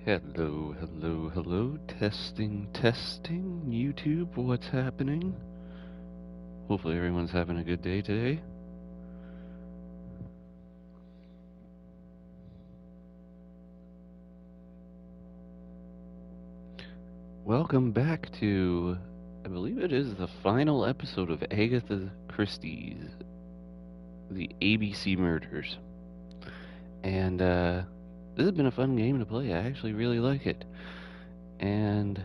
Hello, hello, hello. Testing, testing. YouTube, what's happening? Hopefully everyone's having a good day today. Welcome back to, I believe it is the final episode of Agatha Christie's The ABC Murders. And, this has been a fun game to play. I actually really like it. And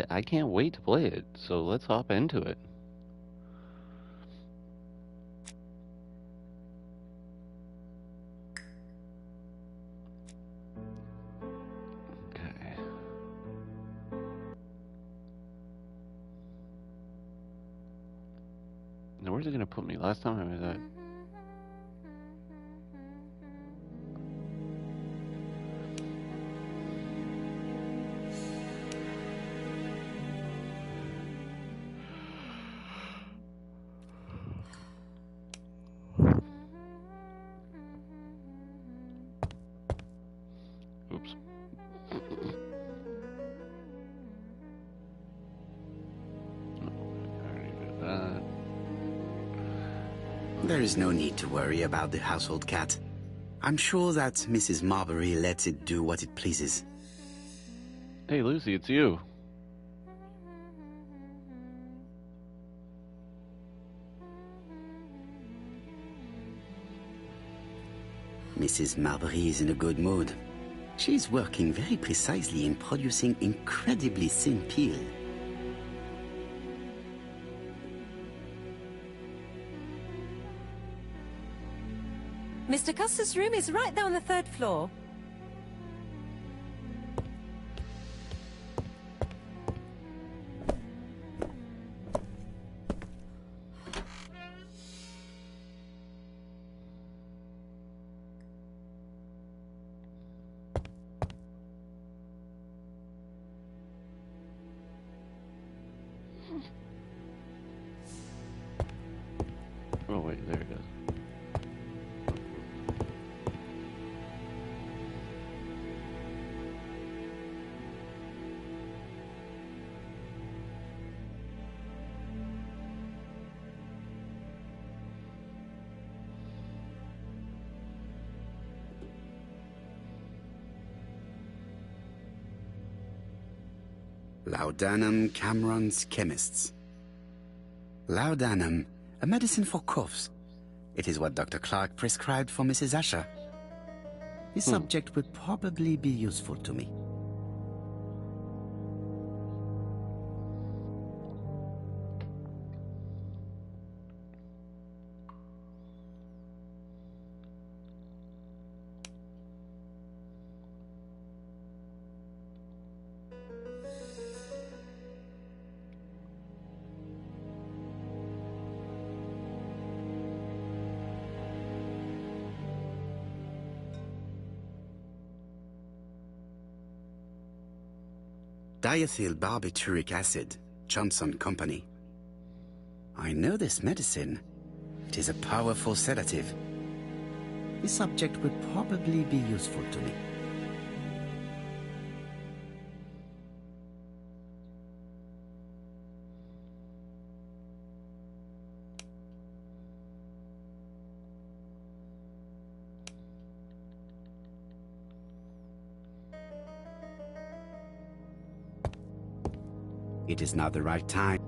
I can't wait to play it, so let's hop into it. Okay. Now, where's it gonna put me? Last time I was at... Oops. There is no need to worry about the household cat. I'm sure that Mrs. Marbury lets it do what it pleases. Hey, Lucy, it's you. Mrs. Marbury is in a good mood. She's working very precisely in producing incredibly thin peel. Mr. Custer's room is right there on the 3rd floor. Oh, wait, there it goes. Laudanum Cameron's Chemists. Laudanum, a medicine for coughs. It is what Dr. Clark prescribed for Mrs. Asher. This subject would probably be useful to me. Diethyl barbituric acid, Johnson Company. I know this medicine. It is a powerful sedative. This subject would probably be useful to me. It is not the right time.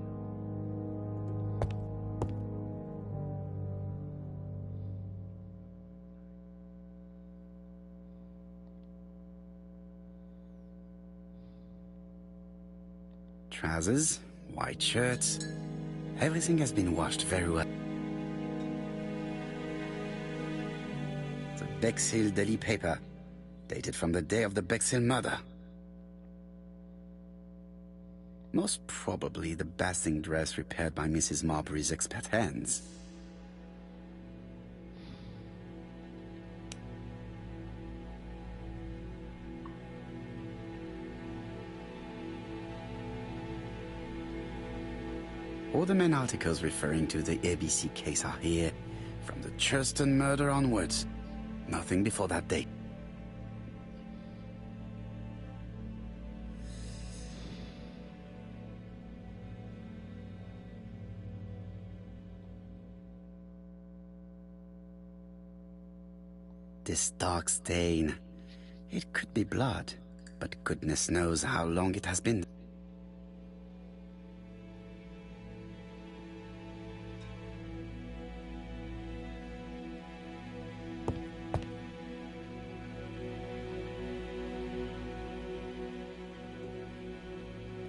Trousers, white shirts. Everything has been washed very well. The Bexhill daily paper, dated from the day of the Bexhill murder. Most probably the basting dress repaired by Mrs. Marbury's expert hands. All the main articles referring to the ABC case are here, from the Churston murder onwards. Nothing before that date. This dark stain. It could be blood, but goodness knows how long it has been.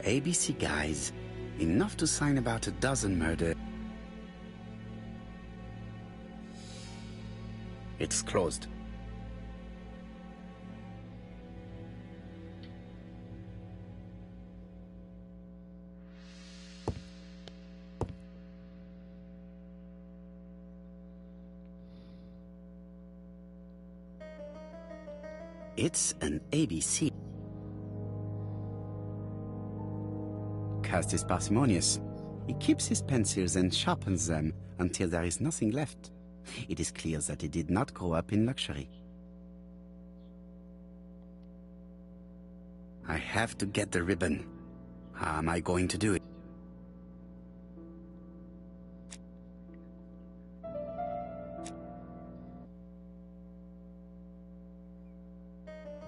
ABC guys, enough to sign about a dozen murders. It's closed. It's an ABC. Cast is parsimonious. He keeps his pencils and sharpens them until there is nothing left. It is clear that he did not grow up in luxury. I have to get the ribbon. How am I going to do it?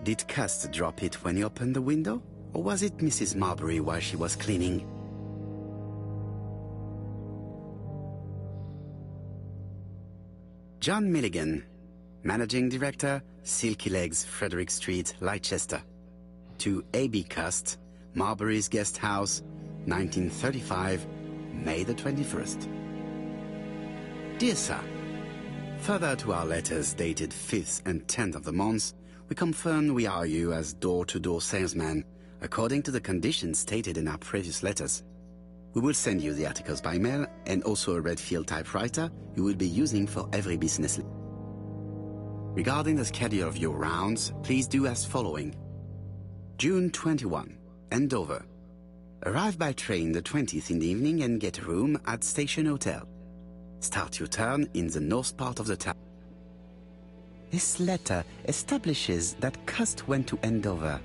Did Cust drop it when he opened the window? Or was it Mrs. Marbury while she was cleaning? John Milligan, Managing Director, Silky Legs, Frederick Street, Leicester. To A.B. Cust, Marbury's Guest House, 1935, May the 21st. Dear Sir, further to our letters dated 5th and 10th of the month, we confirm we are you as door-to-door salesman, according to the conditions stated in our previous letters. We will send you the articles by mail and also a Redfield typewriter you will be using for every business. Regarding the schedule of your rounds, please do as following. June 21, Andover. Arrive by train the 20th in the evening and get a room at Station Hotel. Start your turn in the north part of the town. This letter establishes that Cust went to Andover,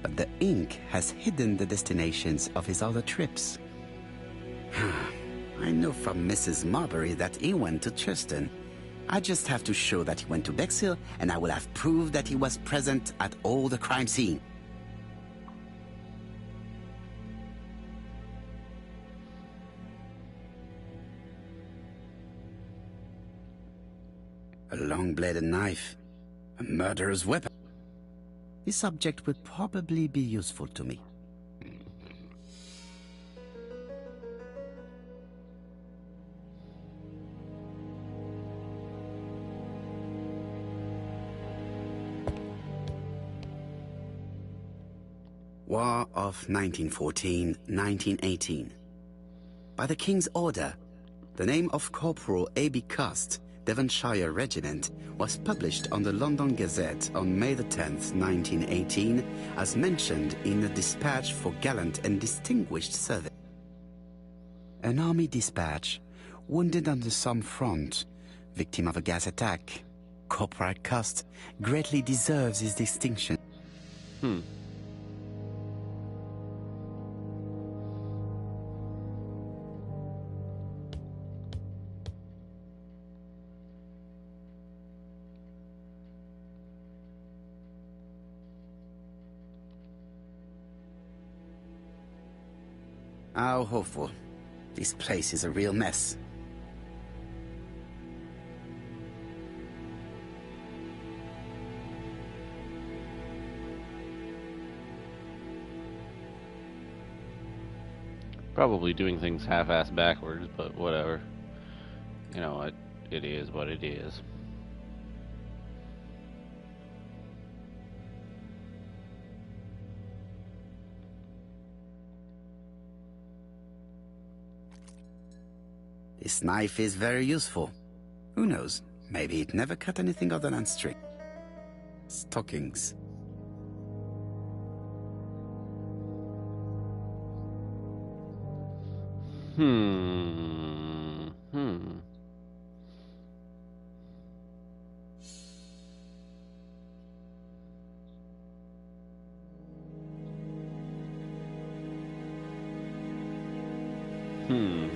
but the ink has hidden the destinations of his other trips. I know from Mrs. Marbury that he went to Churston. I just have to show that he went to Bexhill, and I will have proved that he was present at all the crime scene. A long-bladed knife. A murderer's weapon. This object would probably be useful to me. War of 1914-1918. By the King's order, the name of Corporal A.B. Cust, Devonshire Regiment, was published on the London Gazette on May the 10th, 1918, as mentioned in a dispatch for gallant and distinguished service. An army dispatch, wounded on the Somme front, victim of a gas attack. Corporal Cust greatly deserves his distinction. How hopeful. This place is a real mess. Probably doing things half-assed backwards, but whatever. You know, it is what it is. This knife is very useful. Who knows? Maybe it never cut anything other than string. Stockings. Hmm.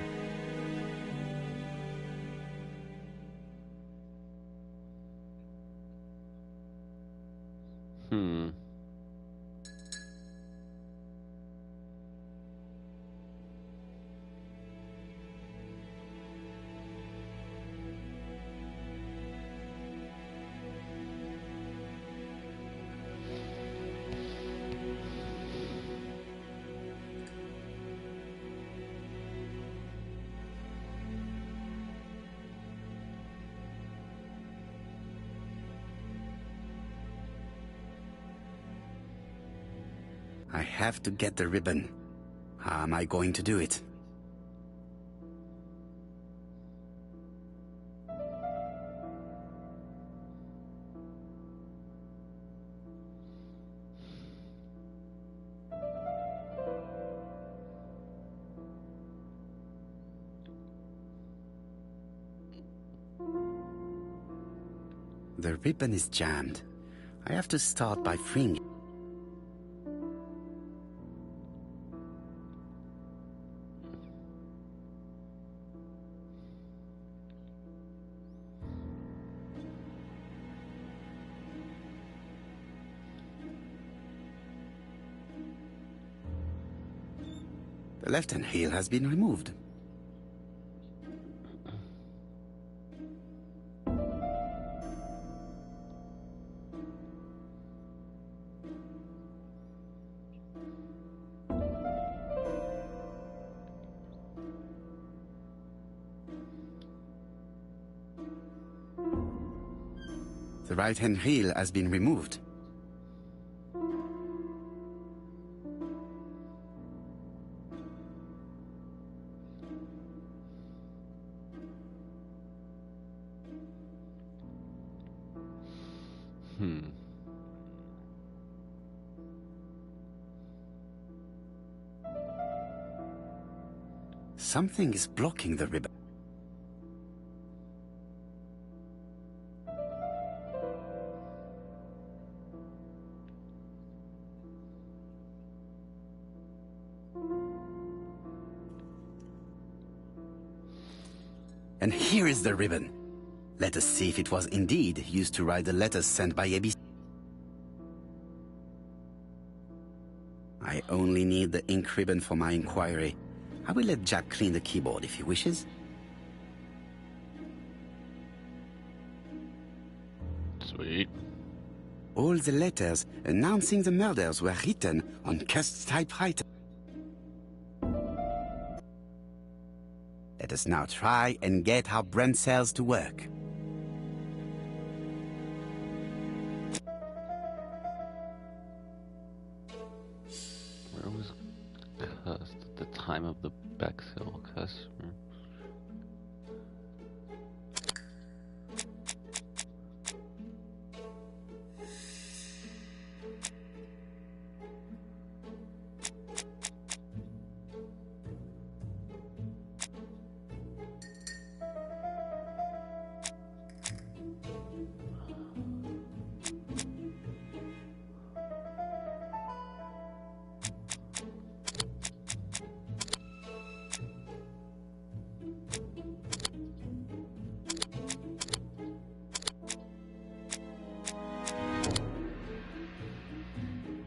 Hmm. I have to get the ribbon. How am I going to do it? The ribbon is jammed. I have to start by freeing it. The left-hand heel has been removed. The right-hand heel has been removed. Hmm. Something is blocking the ribbon. And here is the ribbon. Let us see if it was indeed used to write the letters sent by ABC. I only need the ink ribbon for my inquiry. I will let Jack clean the keyboard if he wishes. Sweet. All the letters announcing the murders were written on Cust's typewriter. Let us now try and get our brain cells to work. Where was Cust at the time of the Bexhill customer?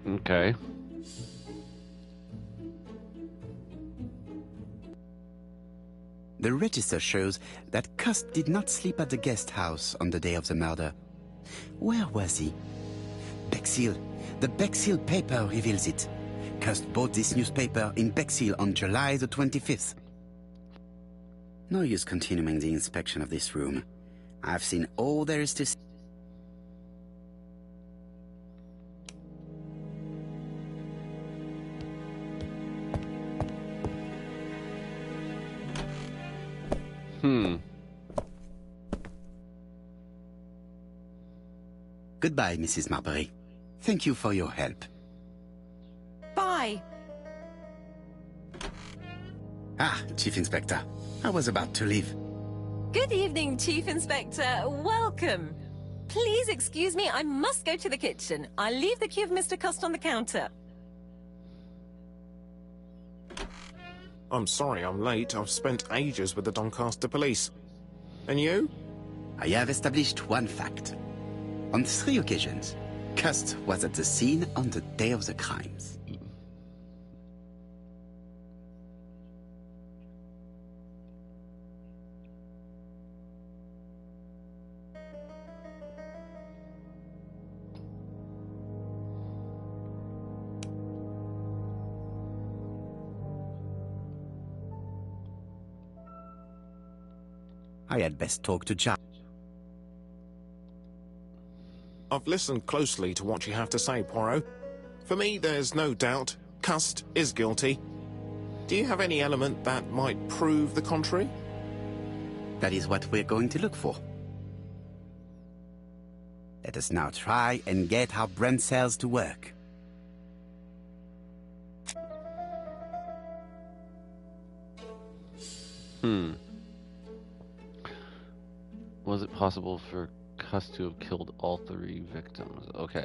Okay. The register shows that Cust did not sleep at the guest house on the day of the murder. Where was he? Bexhill. The Bexhill paper reveals it. Cust bought this newspaper in Bexhill on July the 25th. No use continuing the inspection of this room. I've seen all there is to see. Goodbye, Mrs. Marbury. Thank you for your help. Bye. Ah, Chief Inspector. I was about to leave. Good evening, Chief Inspector. Welcome. Please excuse me, I must go to the kitchen. I'll leave the key of Mr. Cust on the counter. I'm sorry I'm late. I've spent ages with the Doncaster police. And you? I have established one fact. On 3 occasions, Cust was at the scene on the day of the crimes. I had best talk to Jack. I've listened closely to what you have to say, Poirot. For me, there's no doubt Cust is guilty. Do you have any element that might prove the contrary? That is what we're going to look for. Let us now try and get our brain cells to work. Was it possible for Cuss to have killed all 3 victims? Okay.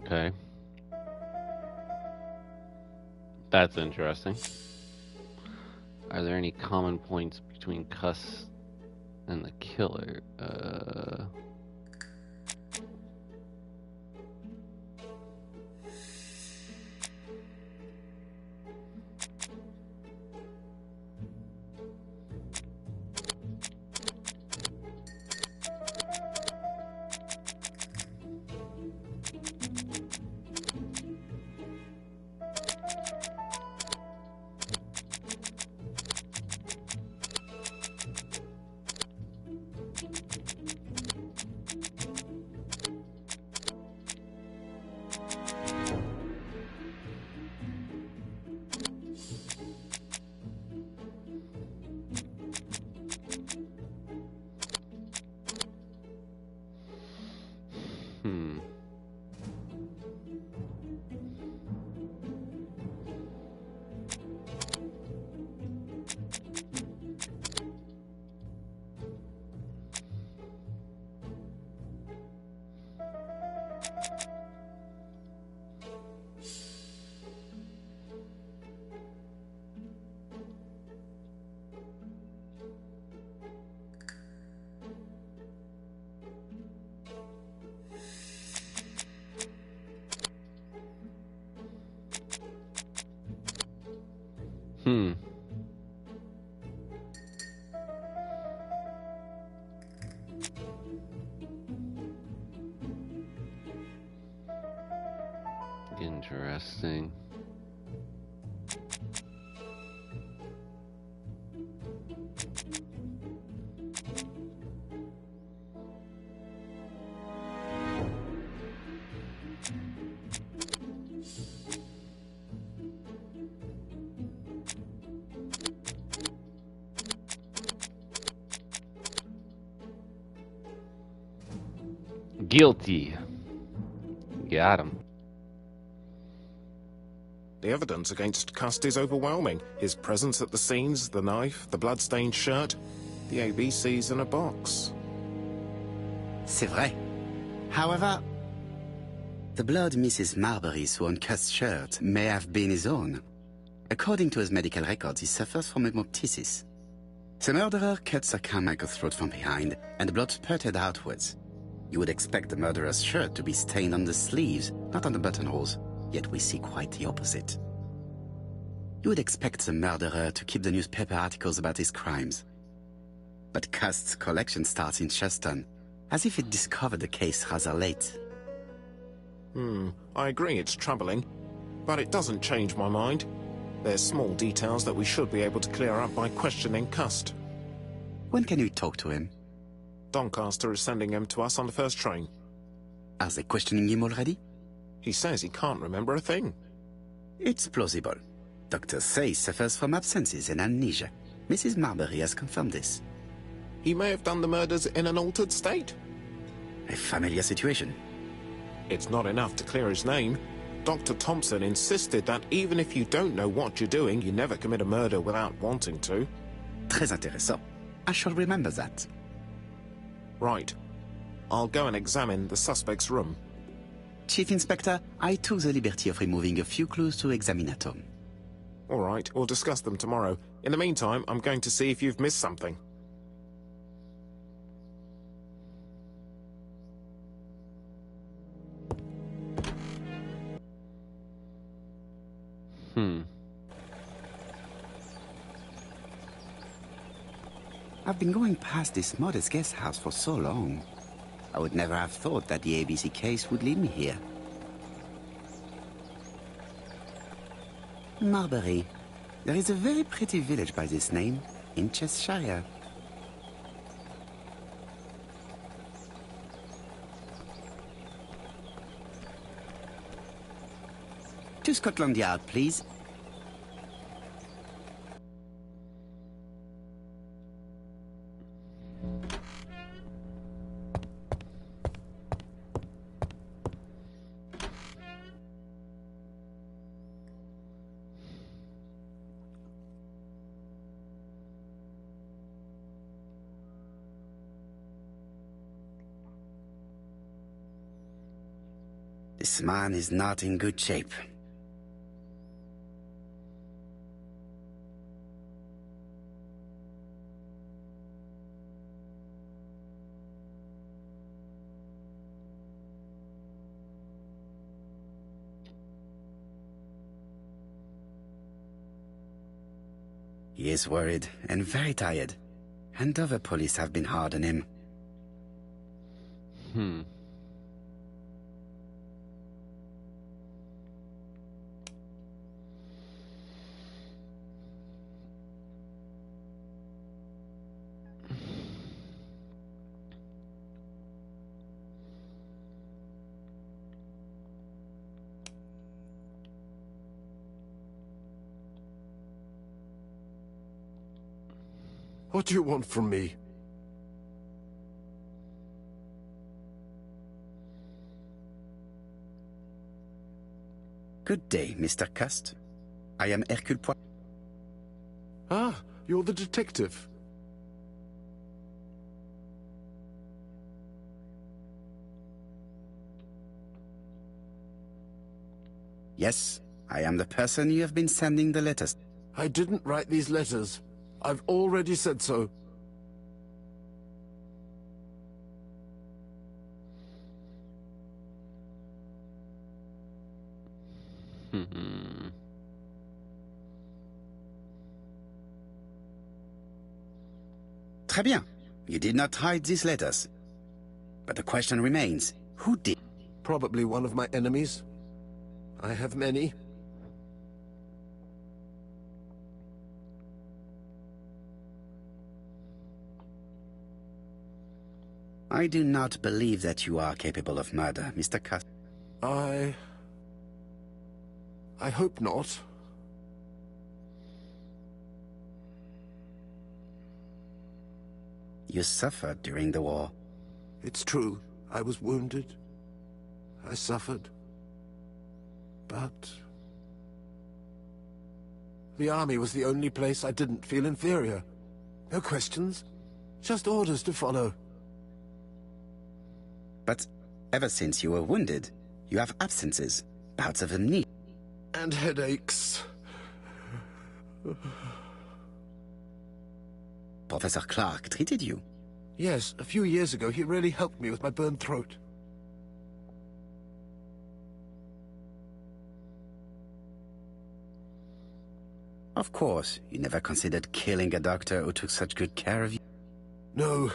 Okay. That's interesting. Are there any common points between Cuss and the killer? Interesting. Guilty. Got him. The evidence against Cust is overwhelming. His presence at the scenes, the knife, the blood-stained shirt, the ABCs in a box. C'est vrai. However, the blood Mrs. Marbury saw on Cust's shirt may have been his own. According to his medical records, he suffers from hemoptysis. The murderer cut Sir Carmichael's throat from behind, and the blood spurted outwards. You would expect the murderer's shirt to be stained on the sleeves, not on the buttonholes, yet we see quite the opposite. You would expect the murderer to keep the newspaper articles about his crimes. But Cust's collection starts in Cheston, as if it discovered the case rather late. I agree it's troubling, but it doesn't change my mind. There's small details that we should be able to clear up by questioning Cust. When can we talk to him? Doncaster is sending him to us on the first train. Are they questioning him already? He says he can't remember a thing. It's plausible. Doctors say he suffers from absences and amnesia. Mrs. Marbury has confirmed this. He may have done the murders in an altered state. A familiar situation. It's not enough to clear his name. Dr. Thompson insisted that even if you don't know what you're doing, you never commit a murder without wanting to. Très intéressant. I shall remember that. Right. I'll go and examine the suspect's room. Chief Inspector, I took the liberty of removing a few clues to examinatum. All right, we'll discuss them tomorrow. In the meantime, I'm going to see if you've missed something. I've been going past this modest guest house for so long. I would never have thought that the ABC case would lead me here. Marbury. There is a very pretty village by this name, in Cheshire. To Scotland Yard, please. This man is not in good shape. He is worried and very tired, and other police have been hard on him. What do you want from me? Good day, Mr. Cust. I am Hercule Poirot. Ah, you're the detective. Yes, I am the person you have been sending the letters. I didn't write these letters. I've already said so. Très bien. You did not hide these letters. But the question remains, who did? Probably one of my enemies. I have many. I do not believe that you are capable of murder, Mr. Cuss. I hope not. You suffered during the war. It's true. I was wounded. I suffered. But the army was the only place I didn't feel inferior. No questions. Just orders to follow. But ever since you were wounded, you have absences, bouts of amnesia. And headaches. Professor Clark treated you. Yes, a few years ago he really helped me with my burned throat. Of course, you never considered killing a doctor who took such good care of you. No.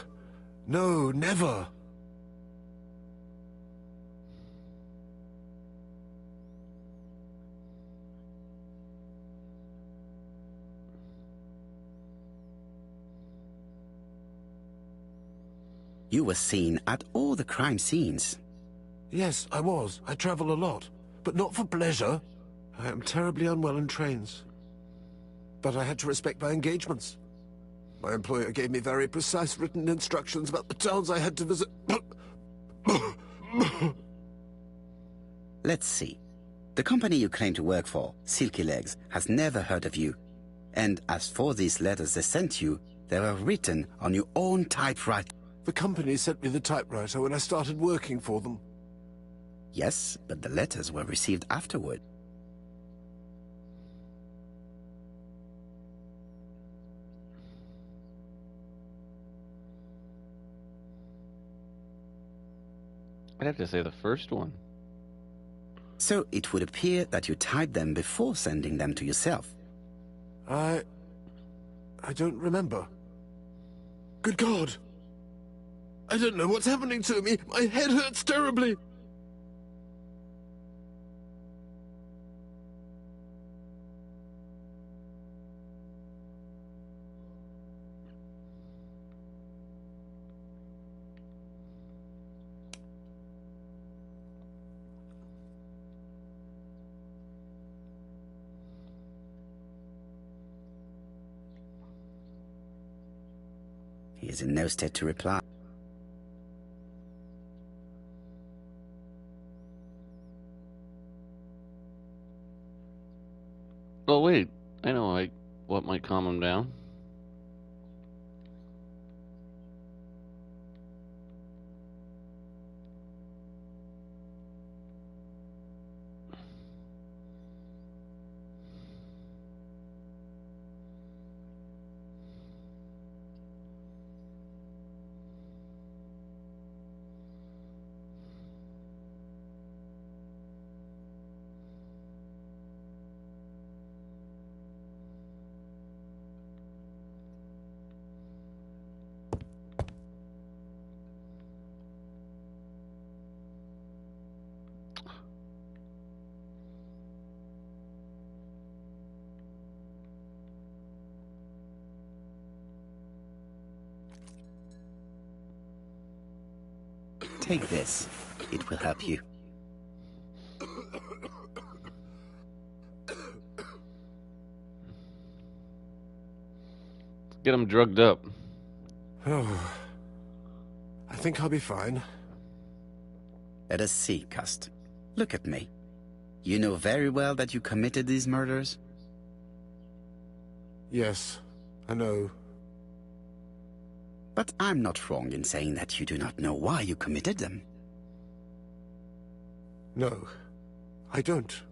No, never. You were seen at all the crime scenes. Yes, I was. I travel a lot. But not for pleasure. I am terribly unwell in trains. But I had to respect my engagements. My employer gave me very precise written instructions about the towns I had to visit. Let's see. The company you claim to work for, Silky Legs, has never heard of you. And as for these letters they sent you, they were written on your own typewriter. The company sent me the typewriter when I started working for them. Yes, but the letters were received afterward. I'd have to say the first one. So it would appear that you typed them before sending them to yourself. I don't remember. Good God! I don't know what's happening to me. My head hurts terribly. He is in no state to reply. Oh wait, I know what might calm him down. Take this. It will help you. Get him drugged up. Oh, I think I'll be fine. Let us see, Cust. Look at me. You know very well that you committed these murders? Yes, I know. But I'm not wrong in saying that you do not know why you committed them. No, I don't.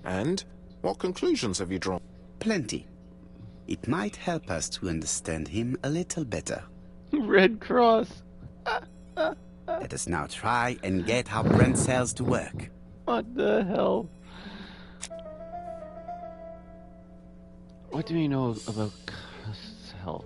And what conclusions have you drawn? Plenty. It might help us to understand him a little better. Red Cross. Let us now try and get our brain cells to work. What the hell? What do we know about Cust's health?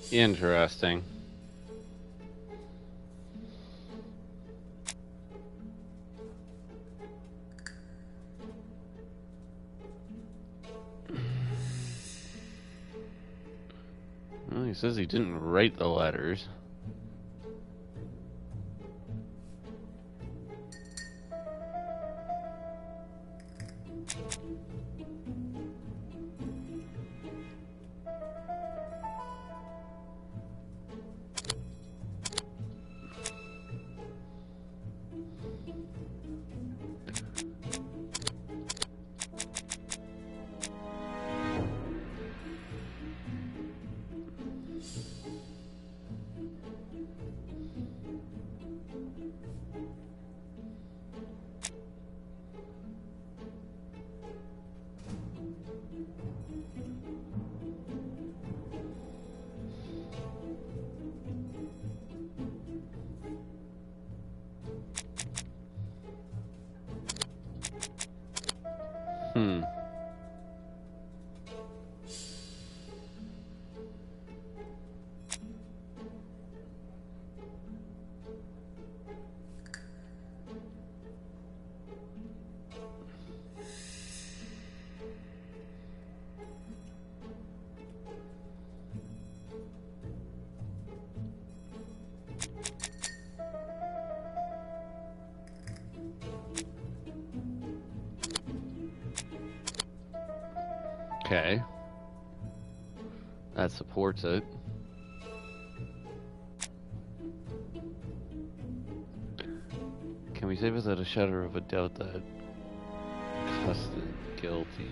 Interesting. Well, he says he didn't write the letters. Hmm. Okay. That supports it. Can we say without a shadow of a doubt that Cust is guilty?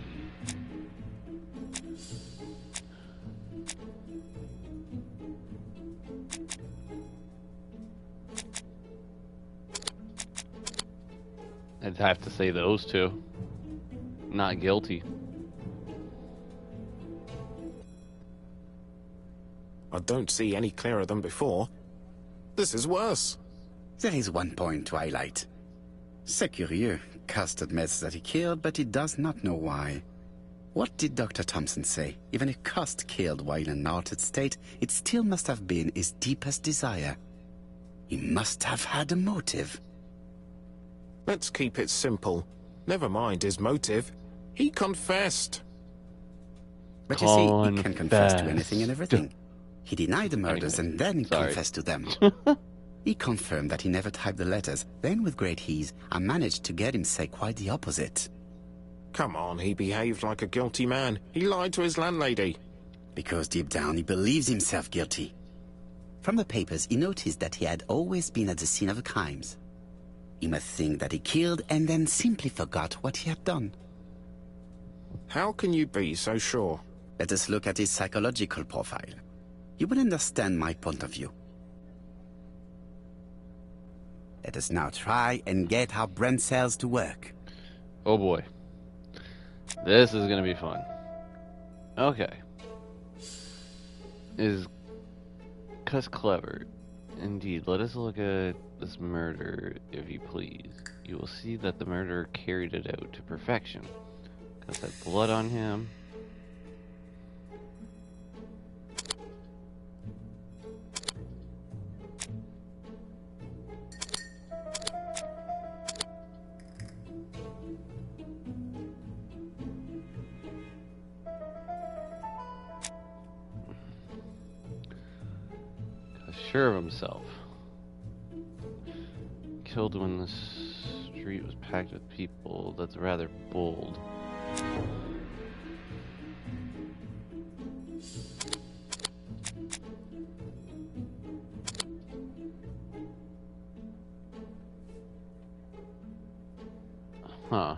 I'd have to say those two. Not guilty. I don't see any clearer than before. This is worse. There is one point to highlight. C'est curieux. Cust admits that he killed, but he does not know why. What did Dr. Thompson say? Even if Cust killed while in an altered state, it still must have been his deepest desire. He must have had a motive. Let's keep it simple. Never mind his motive. He confessed. But you see, he can confess to anything and everything. He denied the murders and then confessed to them. He confirmed that he never typed the letters. Then, with great ease, I managed to get him say quite the opposite. Come on, he behaved like a guilty man. He lied to his landlady. Because deep down he believes himself guilty. From the papers, he noticed that he had always been at the scene of the crimes. He must think that he killed and then simply forgot what he had done. How can you be so sure? Let us look at his psychological profile. You will understand my point of view. Let us now try and get our brain cells to work. Oh boy. This is gonna be fun. Okay. Is Cust clever? Indeed. Let us look at this murder, if you please. You will see that the murderer carried it out to perfection. Cust had blood on him. Sure of himself. Killed when the street was packed with people. That's rather bold. Huh.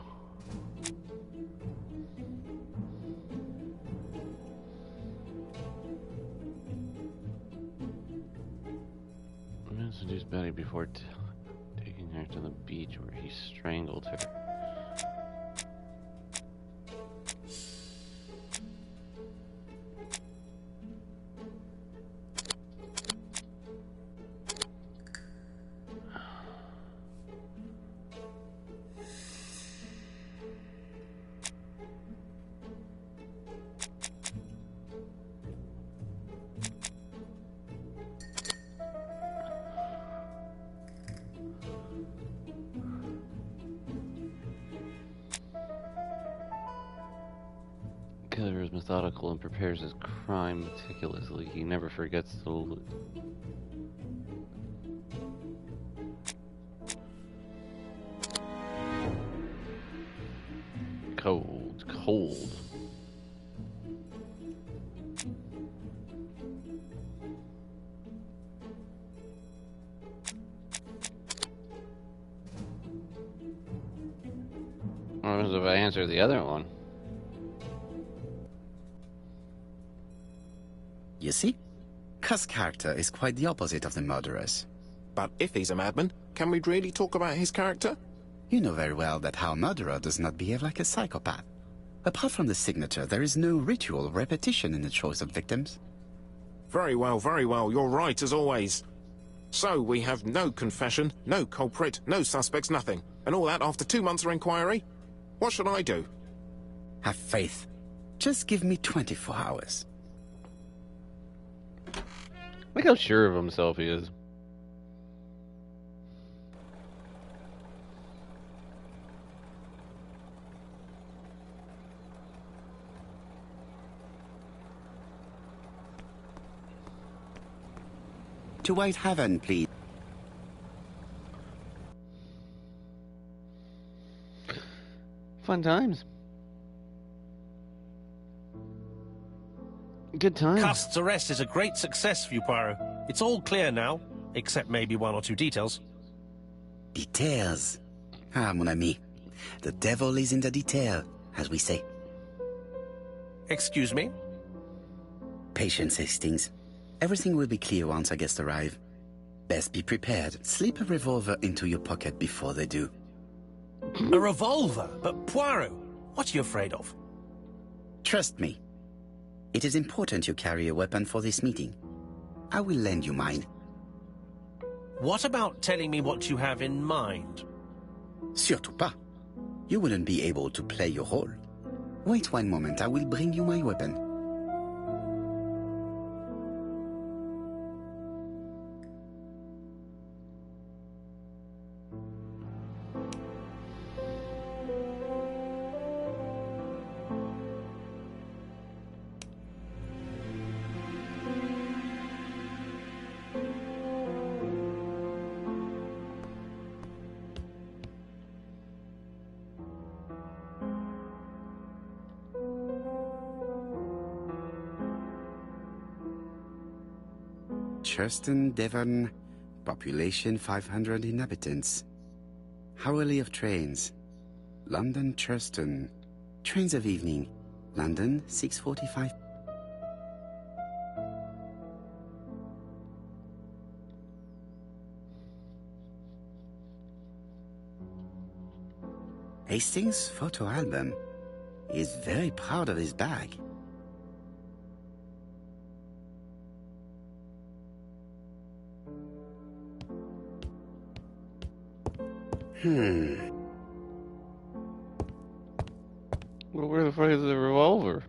Seduced Betty before taking her to the beach where he strangled her. Killer is methodical and prepares his crime meticulously. He never forgets to cold. What happens if I answer the other one? You see? Cust's character is quite the opposite of the murderer's. But if he's a madman, can we really talk about his character? You know very well that our murderer does not behave like a psychopath. Apart from the signature, there is no ritual or repetition in the choice of victims. Very well, you're right as always. So we have no confession, no culprit, no suspects, nothing. And all that after 2 months of inquiry? What should I do? Have faith. Just give me 24 hours. Look how sure of himself he is. To White Haven, please. Fun times. Good times. Cust's arrest is a great success for you, Poirot. It's all clear now, except maybe 1 or 2 details. Details. Ah, mon ami. The devil is in the detail, as we say. Excuse me? Patience, Hastings. Everything will be clear once our guests arrive. Best be prepared. Slip a revolver into your pocket before they do. A revolver? But Poirot, what are you afraid of? Trust me. It is important you carry a weapon for this meeting. I will lend you mine. What about telling me what you have in mind? Surtout pas. You wouldn't be able to play your role. Wait one moment, I will bring you my weapon. Churston, Devon, population 500 inhabitants. Hourly of trains. London, Churston. Trains of evening. London, 6:45. Hastings' photo album. He is very proud of his bag. Well, where the fuck is the revolver?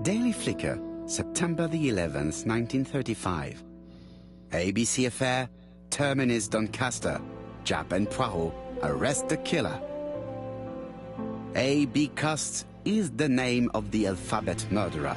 Daily Flicker, September the 11th, 1935. ABC affair, Terminus Doncaster. Jap and Poirot arrest the killer. A.B. Cost is the name of the alphabet murderer.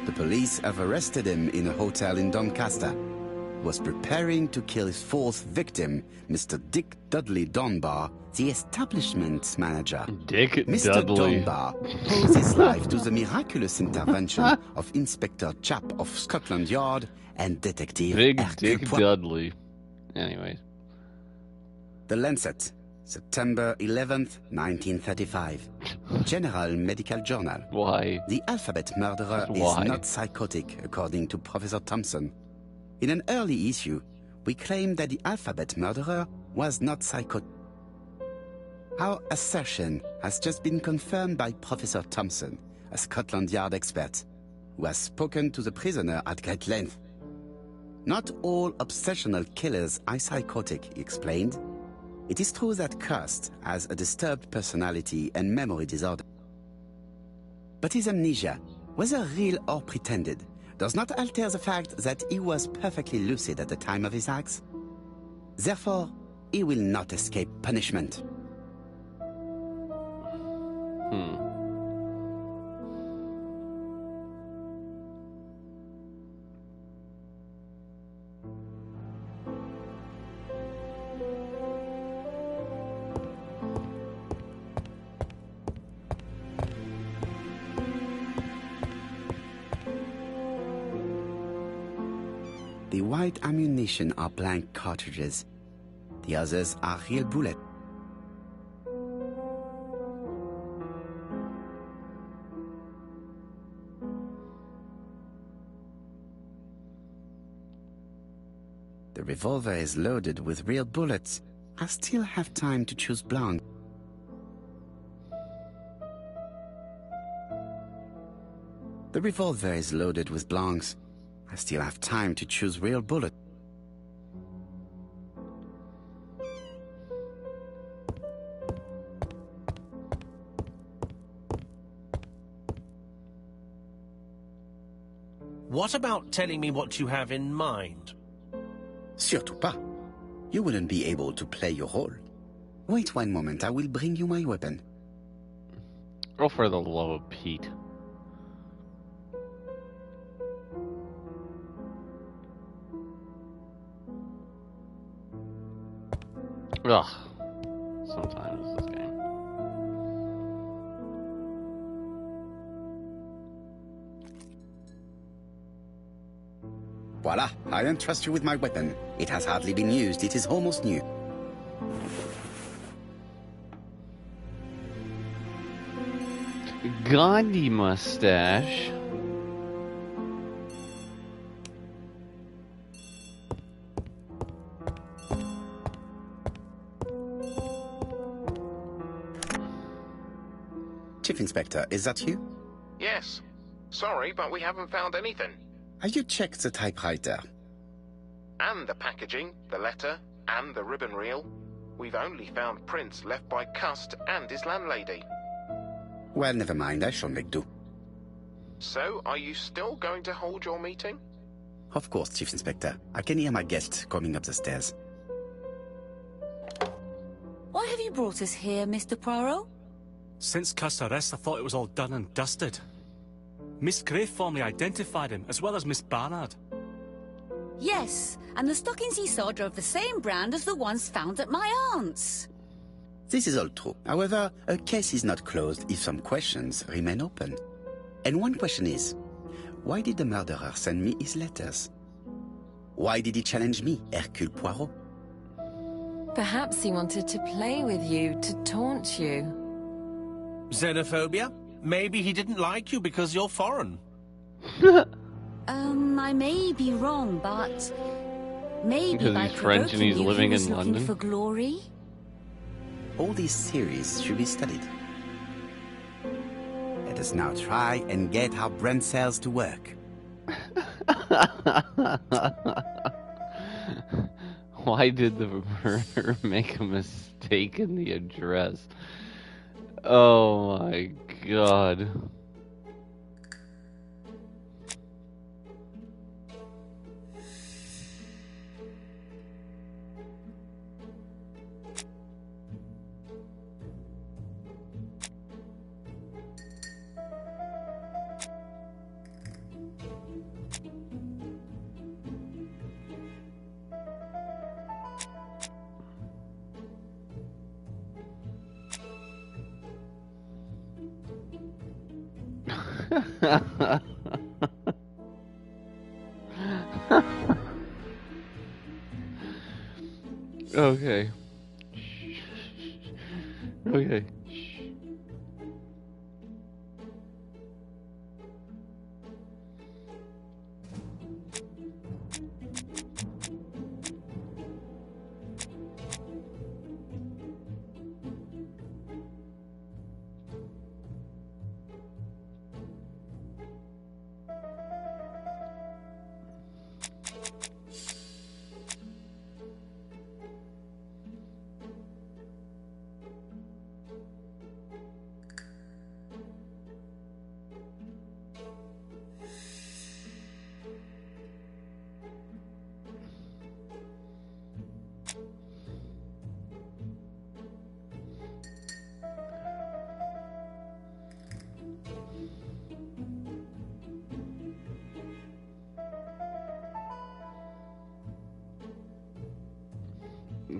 The police have arrested him in a hotel in Doncaster. He was preparing to kill his fourth victim, Mr. Dick Dudley Dunbar, the establishment manager. Dick Mr. Dudley. Dunbar owes his life to the miraculous intervention of Inspector Chap of Scotland Yard and Detective Big Hercule Dick Poirot. Dudley. Anyways. The Lancet, September 11th, 1935. General Medical Journal. Why? The alphabet murderer Why? is not psychotic, according to Professor Thompson. In an early issue, we claimed that the alphabet murderer was not psychotic. Our assertion has just been confirmed by Professor Thompson, a Scotland Yard expert, who has spoken to the prisoner at great length. Not all obsessional killers are psychotic, he explained. It is true that Kirst has a disturbed personality and memory disorder. But his amnesia, whether real or pretended, does not alter the fact that he was perfectly lucid at the time of his acts. Therefore, he will not escape punishment. The white ammunition are blank cartridges. The others are real bullets. The revolver is loaded with real bullets. I still have time to choose blank. The revolver is loaded with blanks. I still have time to choose real bullets. What about telling me what you have in mind? Surtout pas. You wouldn't be able to play your role. Wait one moment, I will bring you my weapon. Oh, for the love of Pete. Ugh. Sometimes this game. Voila, I entrust you with my weapon. It has hardly been used, it is almost new. Gandhi mustache. Chief Inspector, is that you? Yes. Sorry, but we haven't found anything. Have you checked the typewriter? And the packaging, the letter, and the ribbon reel. We've only found prints left by Cust and his landlady. Well, never mind, I shall make do. So, are you still going to hold your meeting? Of course, Chief Inspector. I can hear my guest coming up the stairs. Why have you brought us here, Mr. Poirot? Since Cust's arrest, I thought it was all done and dusted. Miss Gray formally identified him, as well as Miss Barnard. Yes, and the stockings he saw drove the same brand as the ones found at my aunt's. This is all true. However, a case is not closed if some questions remain open. And one question is, why did the murderer send me his letters? Why did he challenge me, Hercule Poirot? Perhaps he wanted to play with you, to taunt you. Xenophobia? Maybe he didn't like you because you're foreign. I may be wrong, but maybe Because by he's French and he's provoking you, living he was in looking London? for glory. All these theories should be studied. Let us now try and get our brain cells to work. Why did the murderer make a mistake in the address? Oh my god. Okay. Okay.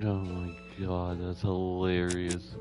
Oh my god, that's hilarious.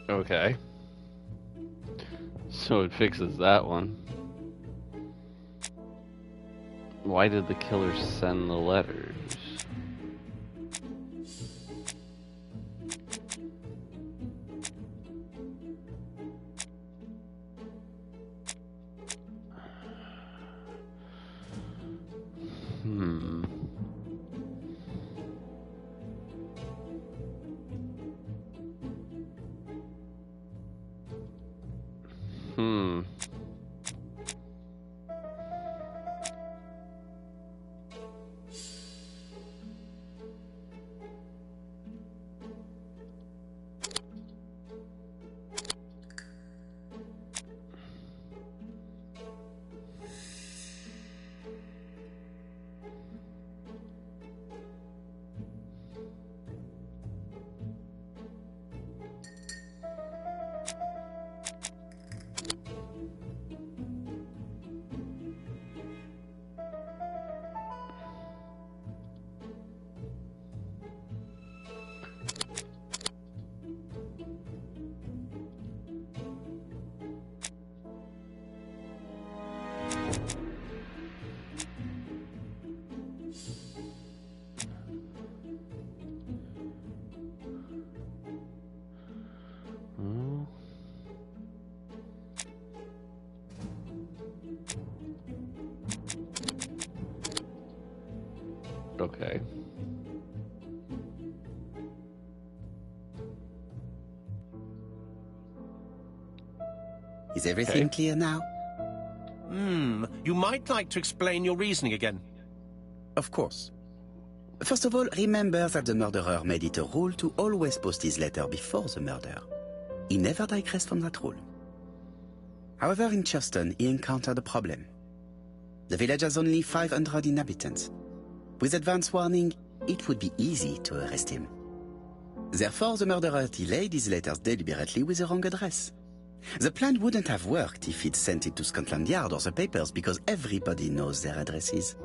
Okay. So it fixes that one. Why did the killer send the letters? Hmm. Okay. Is everything Okay. clear now? You might like to explain your reasoning again. Of course. First of all, remember that the murderer made it a rule to always post his letter before the murder. He never digressed from that rule. However, in Churston, he encountered a problem. The village has only 500 inhabitants. With advance warning, it would be easy to arrest him. Therefore, the murderer delayed his letters deliberately with the wrong address. The plan wouldn't have worked if he'd sent it to Scotland Yard or the papers, because everybody knows their addresses.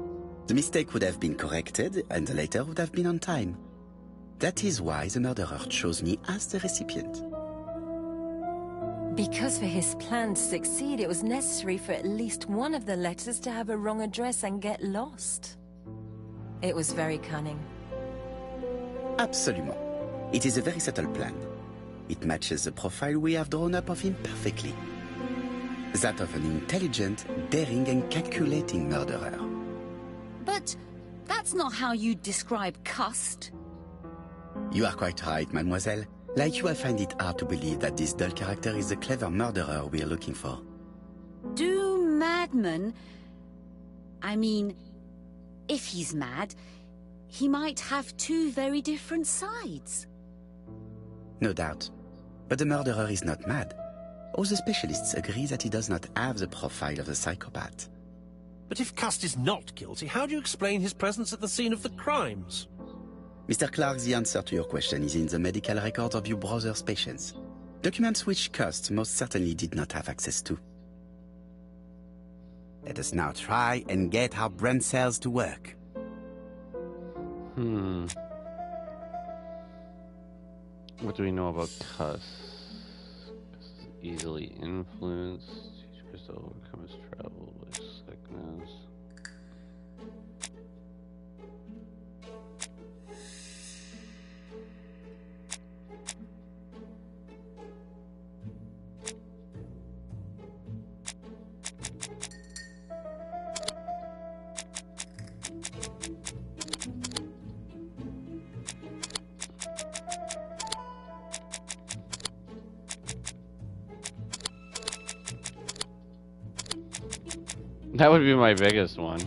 The mistake would have been corrected and the letter would have been on time. That is why the murderer chose me as the recipient. Because for his plan to succeed, it was necessary for at least one of the letters to have a wrong address and get lost. It was very cunning. Absolument. It is a very subtle plan. It matches the profile we have drawn up of him perfectly. That of an intelligent, daring and calculating murderer. But that's not how you describe Cust. You are quite right, mademoiselle. Like you, I find it hard to believe that this dull character is the clever murderer we are looking for. Do madmen... I mean, if he's mad, he might have two very different sides. No doubt. But the murderer is not mad. All the specialists agree that he does not have the profile of a psychopath. But if Cust is not guilty, how do you explain his presence at the scene of the crimes? Mr. Clark, the answer to your question is in the medical records of your brother's patients. Documents which Cust most certainly did not have access to. Let us now try and get our brain cells to work. What do we know about Cuss? Easily influenced. Teach Chris to overcome his trouble with sickness. That would be my biggest one.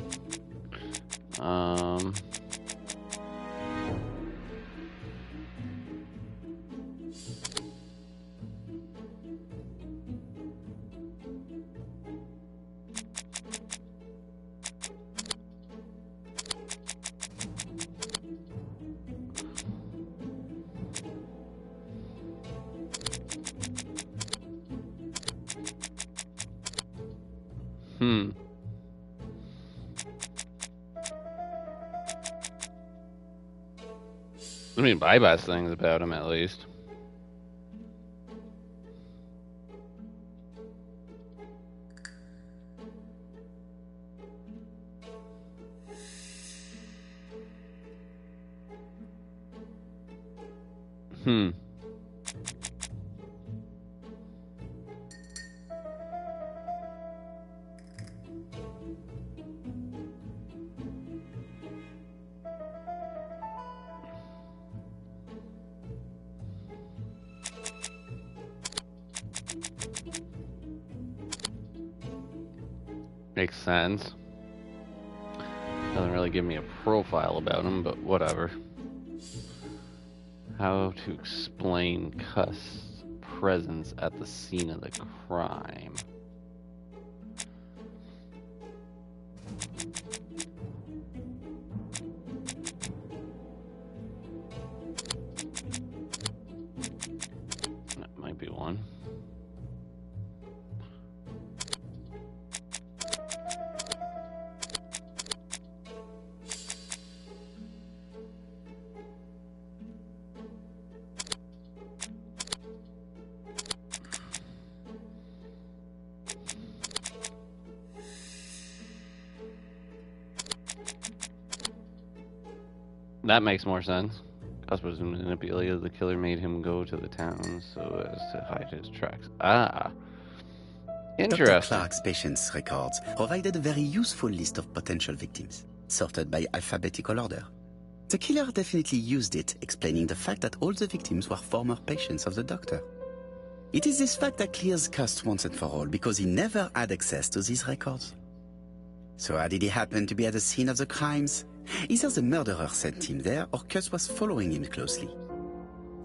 I mean, my best things about him, at least. Makes sense. Doesn't really give me a profile about him, but whatever. How to explain Cuss' presence at the scene of the crime. That might be one. That makes more sense. Cuss was manipulated. The killer made him go to the town so as to hide his tracks. Ah. Dr. Interesting. Clark's patients' records provided a very useful list of potential victims, sorted by alphabetical order. The killer definitely used it, explaining the fact that all the victims were former patients of the doctor. It is this fact that clears Cust once and for all, because he never had access to these records. So how did he happen to be at the scene of the crimes? Either the murderer sent him there, or Cust was following him closely.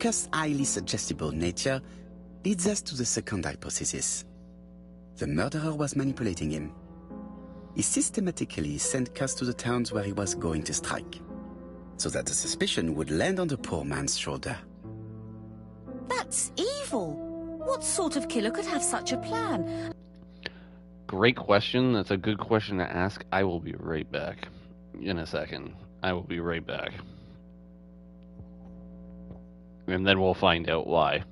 Cust's highly suggestible nature leads us to the second hypothesis. The murderer was manipulating him. He systematically sent Cust to the towns where he was going to strike, so that the suspicion would land on the poor man's shoulder. That's evil. What sort of killer could have such a plan? Great question. That's a good question to ask. I will be right back in a second. I will be right back. And then we'll find out why.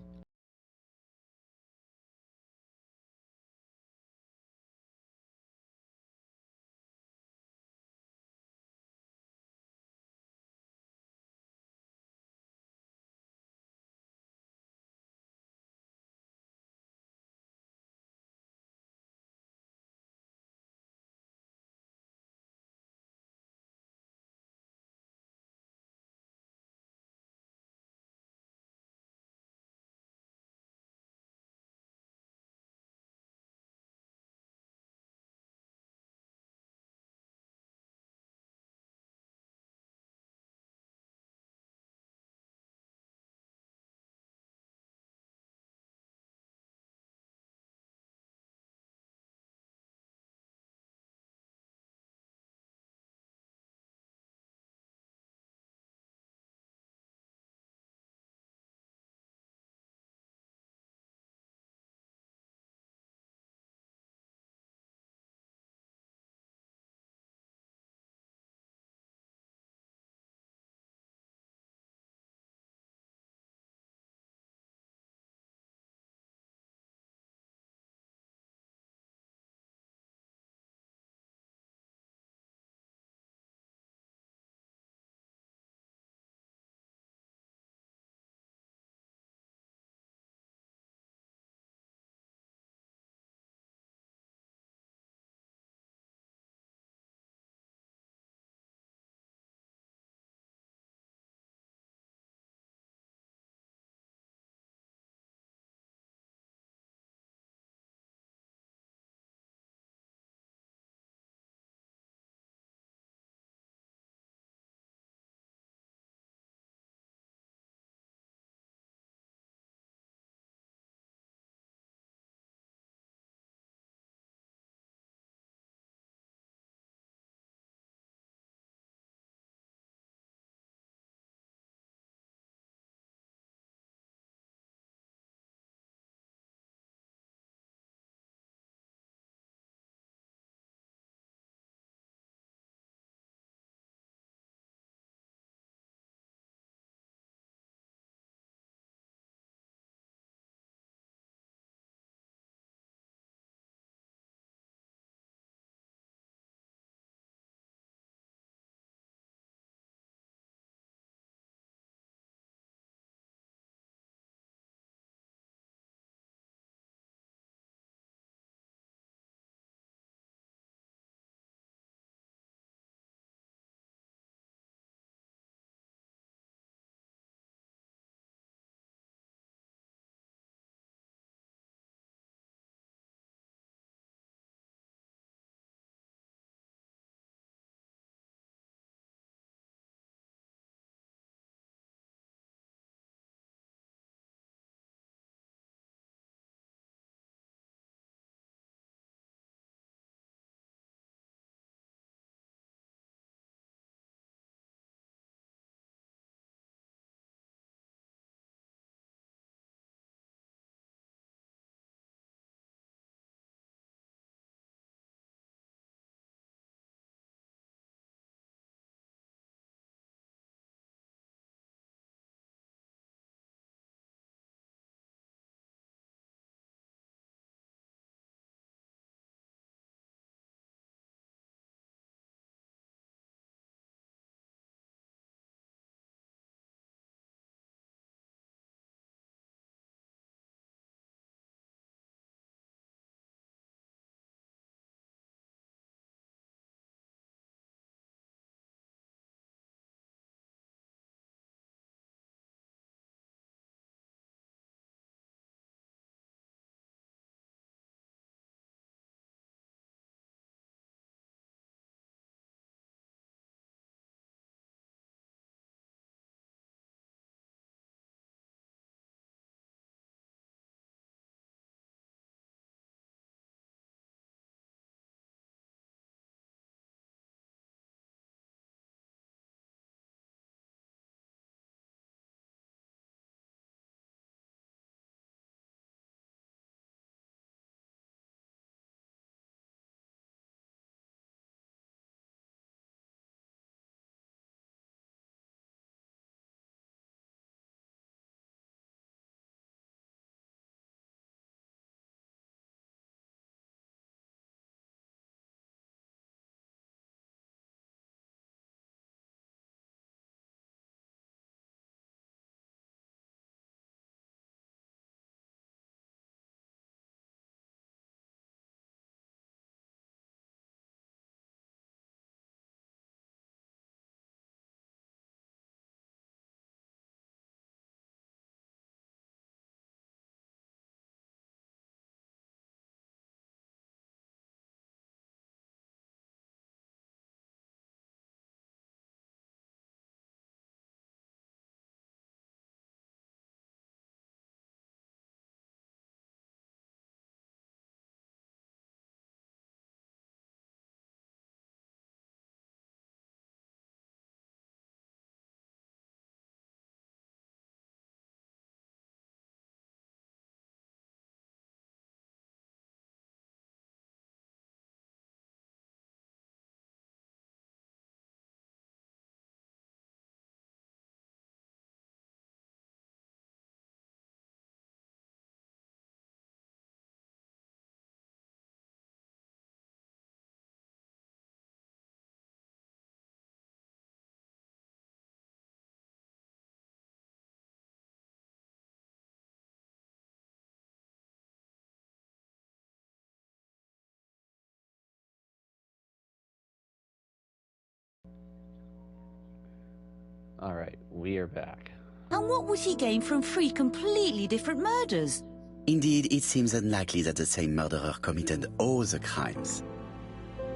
Alright, we are back. And what would he gain from 3 completely different murders? Indeed, it seems unlikely that the same murderer committed all the crimes.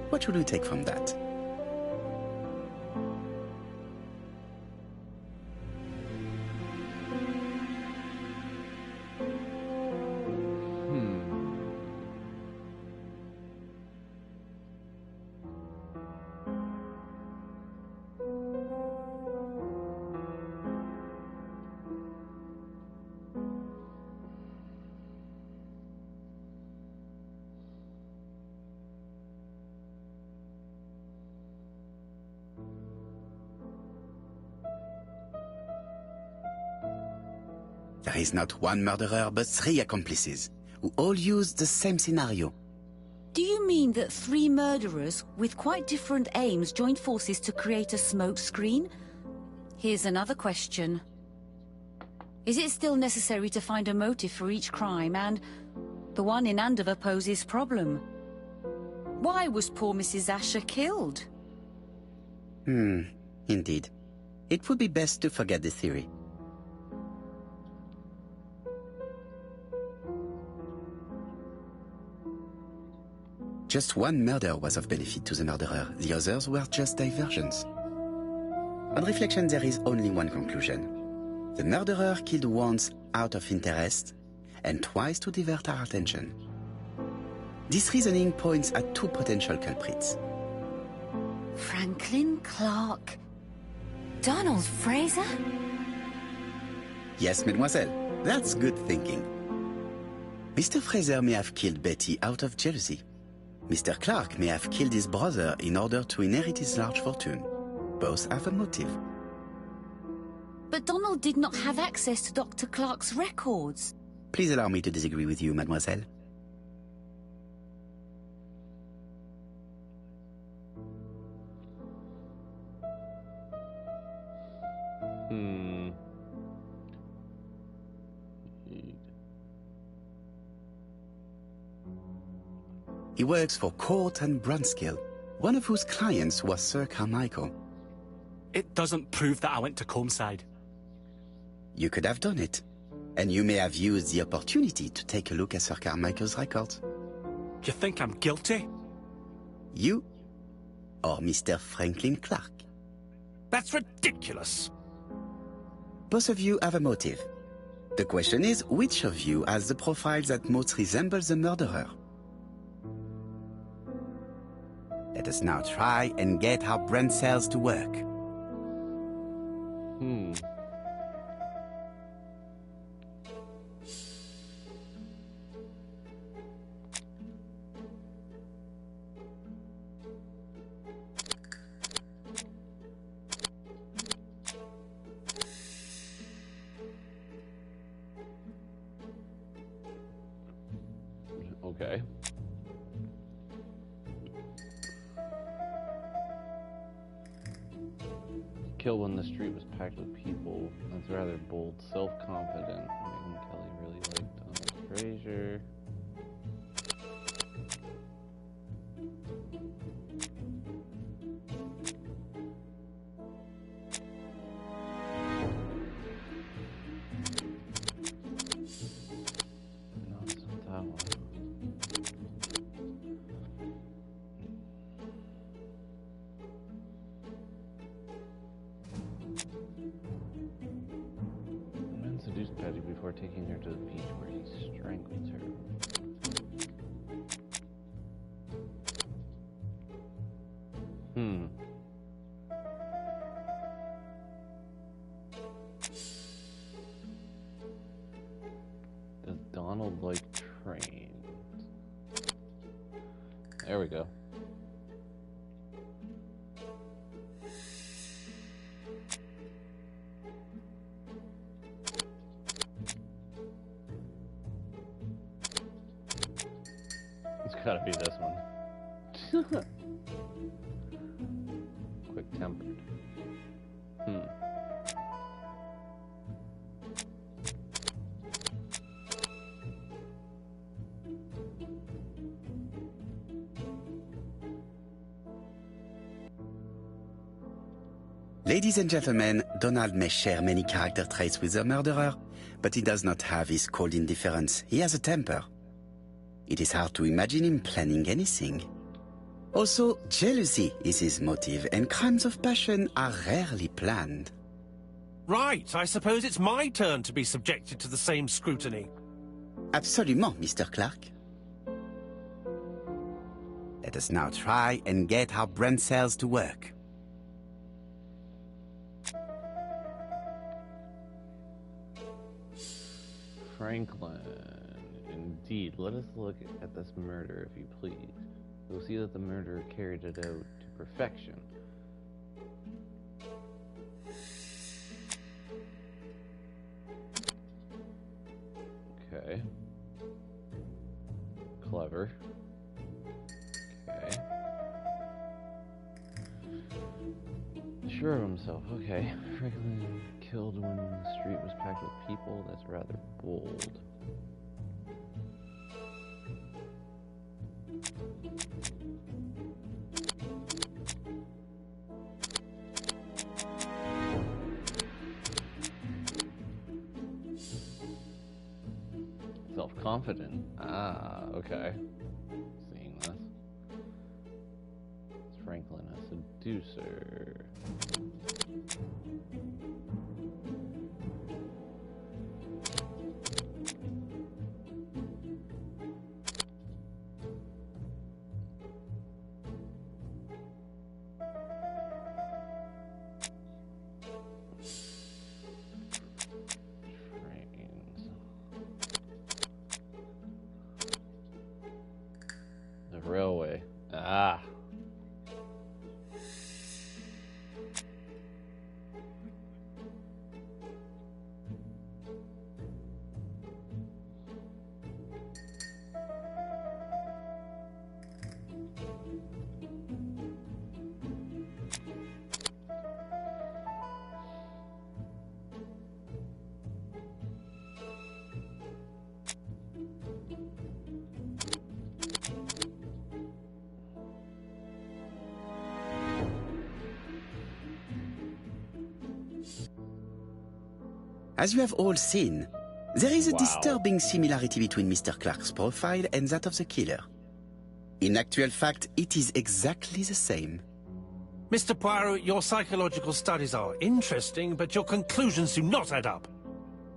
What should we take from that? There is not one murderer, but 3 accomplices, who all use the same scenario. Do you mean that 3 murderers with quite different aims joined forces to create a smoke screen? Here's another question. Is it still necessary to find a motive for each crime? And the one in Andover poses problem. Why was poor Mrs. Asher killed? Indeed. It would be best to forget the theory. Just one murder was of benefit to the murderer. The others were just diversions. On reflection, there is only one conclusion. The murderer killed once out of interest, and twice to divert our attention. This reasoning points at 2 potential culprits. Franklin Clark. Donald Fraser? Yes, mademoiselle. That's good thinking. Mr. Fraser may have killed Betty out of jealousy. Mr. Clark may have killed his brother in order to inherit his large fortune. Both have a motive. But Donald did not have access to Dr. Clark's records. Please allow me to disagree with you, mademoiselle. He works for Court and Brunskill, one of whose clients was Sir Carmichael. It doesn't prove that I went to Comeside. You could have done it, and you may have used the opportunity to take a look at Sir Carmichael's records. You think I'm guilty? You or Mr. Franklin Clark? That's ridiculous. Both of you have a motive. The question is, which of you has the profile that most resembles the murderer? Let us now try and get our brain cells to work. Okay. Kill when the street was packed with people. That's rather bold, self-confident. Megyn Kelly really liked Donald Fraser. Seduced Patty before taking her to the beach where he strangled her. Does Donald like trains? There we go. It's gotta be this one. Quick-tempered. Ladies and gentlemen, Donald may share many character traits with the murderer, but he does not have his cold indifference. He has a temper. It is hard to imagine him planning anything. Also, jealousy is his motive, and crimes of passion are rarely planned. Right, I suppose it's my turn to be subjected to the same scrutiny. Absolument, Mr. Clark. Let us now try and get our brain cells to work. Franklin. Indeed. Let us look at this murder, if you please. You'll see that the murderer carried it out to perfection. Okay. Clever. Okay. Sure of himself. Okay. Franklin killed when the street was packed with people. That's rather bold. Self-confident. Ah, okay. Seeing this. It's Franklin, a seducer. Railway. Ah. As you have all seen, there is a disturbing similarity between Mr. Clark's profile and that of the killer. In actual fact, it is exactly the same. Mr. Poirot, your psychological studies are interesting, but your conclusions do not add up.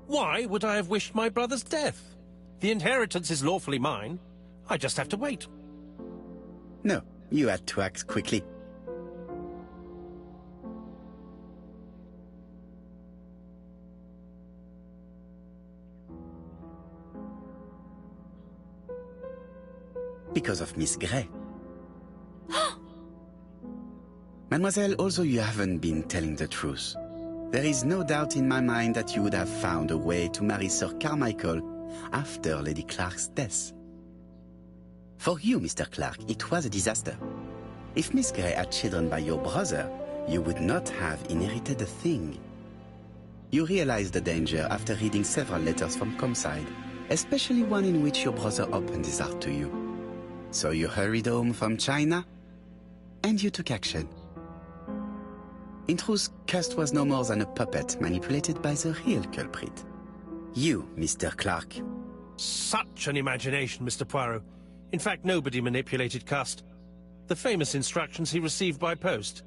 Why would I have wished my brother's death? The inheritance is lawfully mine. I just have to wait. No, you had to act quickly. Because of Miss Grey. Mademoiselle, although you haven't been telling the truth, there is no doubt in my mind that you would have found a way to marry Sir Carmichael after Lady Clark's death. For you, Mr. Clark, it was a disaster. If Miss Grey had children by your brother, you would not have inherited a thing. You realized the danger after reading several letters from Comside, especially one in which your brother opened his heart to you. So you hurried home from China, and you took action. In truth, Cust was no more than a puppet manipulated by the real culprit. You, Mr. Clark. Such an imagination, Mr. Poirot. In fact, nobody manipulated Cust. The famous instructions he received by post.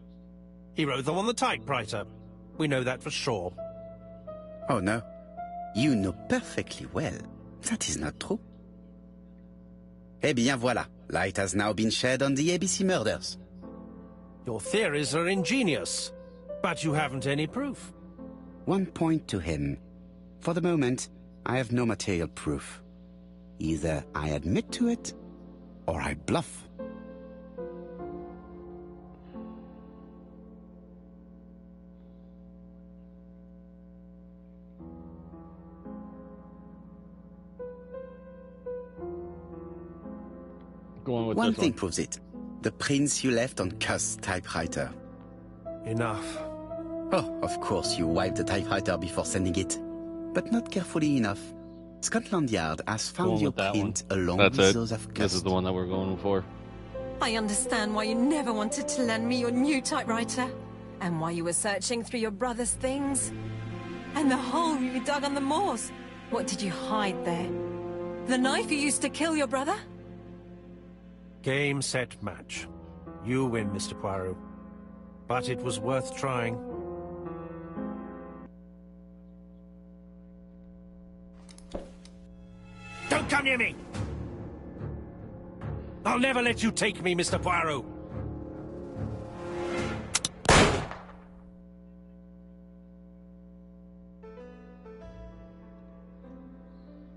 He wrote them on the typewriter. We know that for sure. Oh no. You know perfectly well. That is not true. Eh bien voilà, light has now been shed on the ABC murders. Your theories are ingenious, but you haven't any proof. One point to him. For the moment, I have no material proof. Either I admit to it, or I bluff. One thing proves it. The prints you left on Cust's typewriter. Enough. Oh, of course you wiped the typewriter before sending it. But not carefully enough. Scotland Yard has found your print along with those of Cust. This is the one that we're going for. I understand why you never wanted to lend me your new typewriter. And while you were searching through your brother's things? And the hole you dug on the moors? What did you hide there? The knife you used to kill your brother? Game, set, match. You win, Mr. Poirot. But it was worth trying. Don't come near me! I'll never let you take me, Mr. Poirot!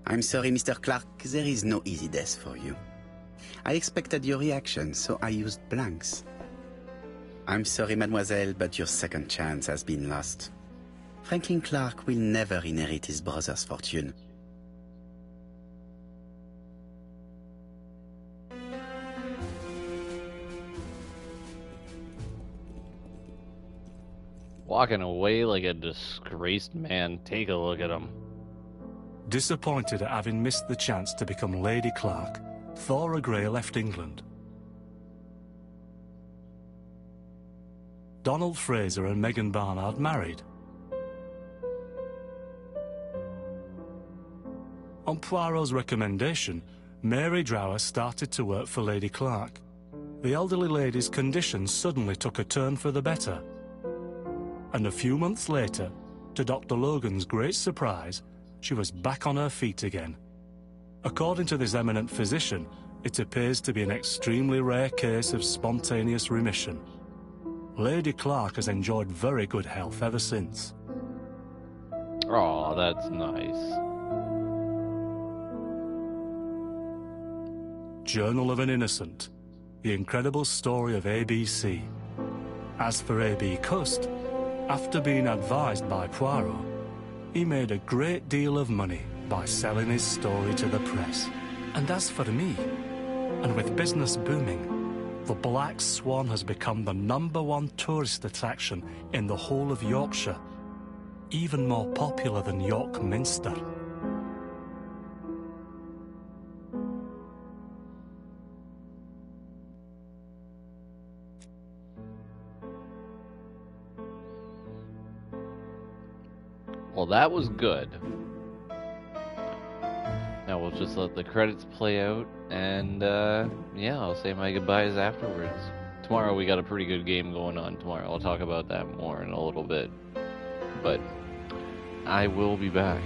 I'm sorry, Mr. Clark. There is no easy death for you. I expected your reaction, so I used blanks. I'm sorry, mademoiselle, but your second chance has been lost. Franklin Clark will never inherit his brother's fortune. Walking away like a disgraced man. Take a look at him. Disappointed at having missed the chance to become Lady Clark, Thora Grey left England. Donald Fraser and Megan Barnard married. On Poirot's recommendation, Mary Drower started to work for Lady Clark. The elderly lady's condition suddenly took a turn for the better. And a few months later, to Dr. Logan's great surprise, she was back on her feet again. According to this eminent physician, it appears to be an extremely rare case of spontaneous remission. Lady Clark has enjoyed very good health ever since. Oh, that's nice. Journal of an Innocent. The incredible story of ABC. As for A.B. Cust, after being advised by Poirot, he made a great deal of money by selling his story to the press. And as for me, and with business booming, the Black Swan has become the #1 tourist attraction in the whole of Yorkshire, even more popular than York Minster. Well, that was good. Now we'll just let the credits play out, and yeah, I'll say my goodbyes afterwards. Tomorrow we got a pretty good game going on tomorrow. I'll talk about that more in a little bit. But I will be back.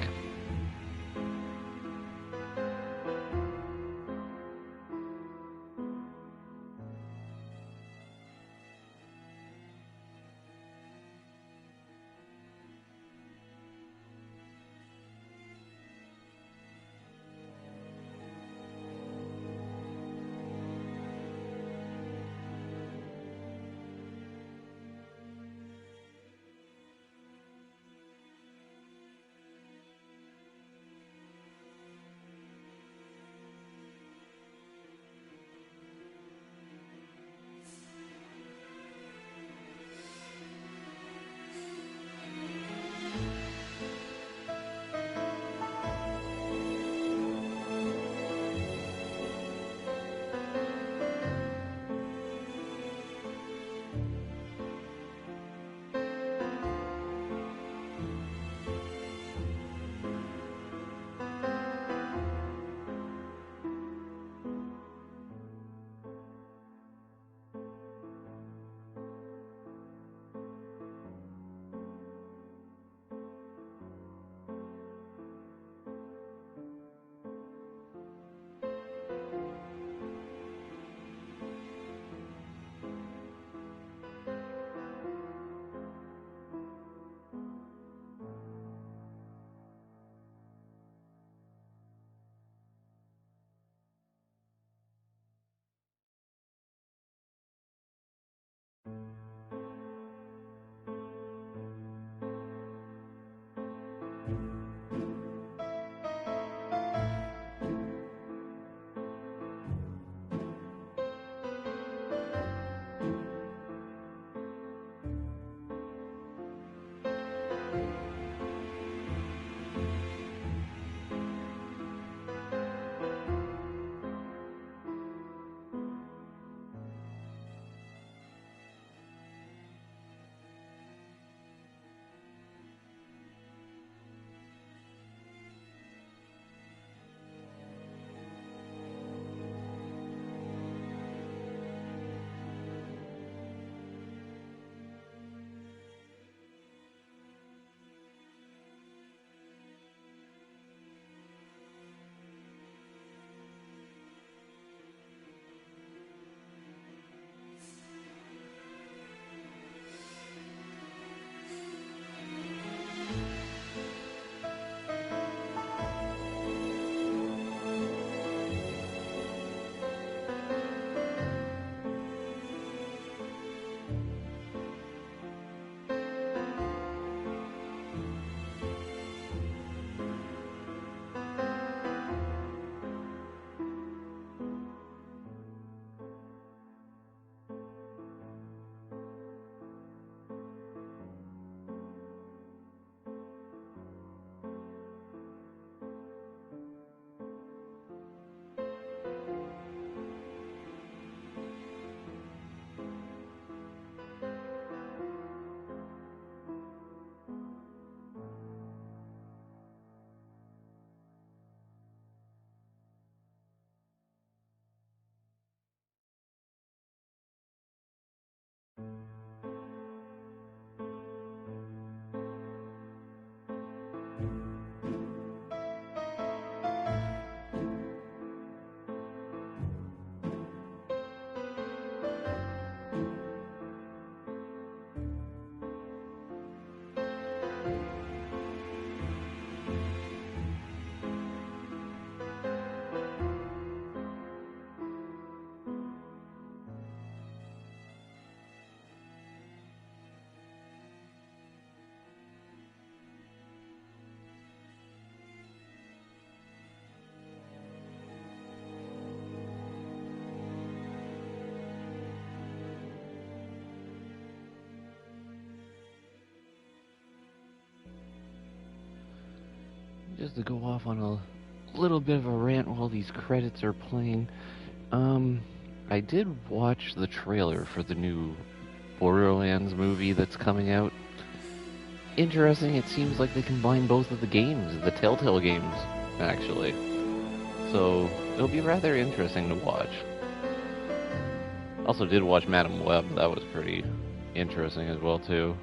just to go off on a little bit of a rant while these credits are playing. I did watch the trailer for the new Borderlands movie that's coming out. Interesting, it seems like they combine both of the games, the Telltale games, actually. So, it'll be rather interesting to watch. Also did watch Madam Web, that was pretty interesting as well, too.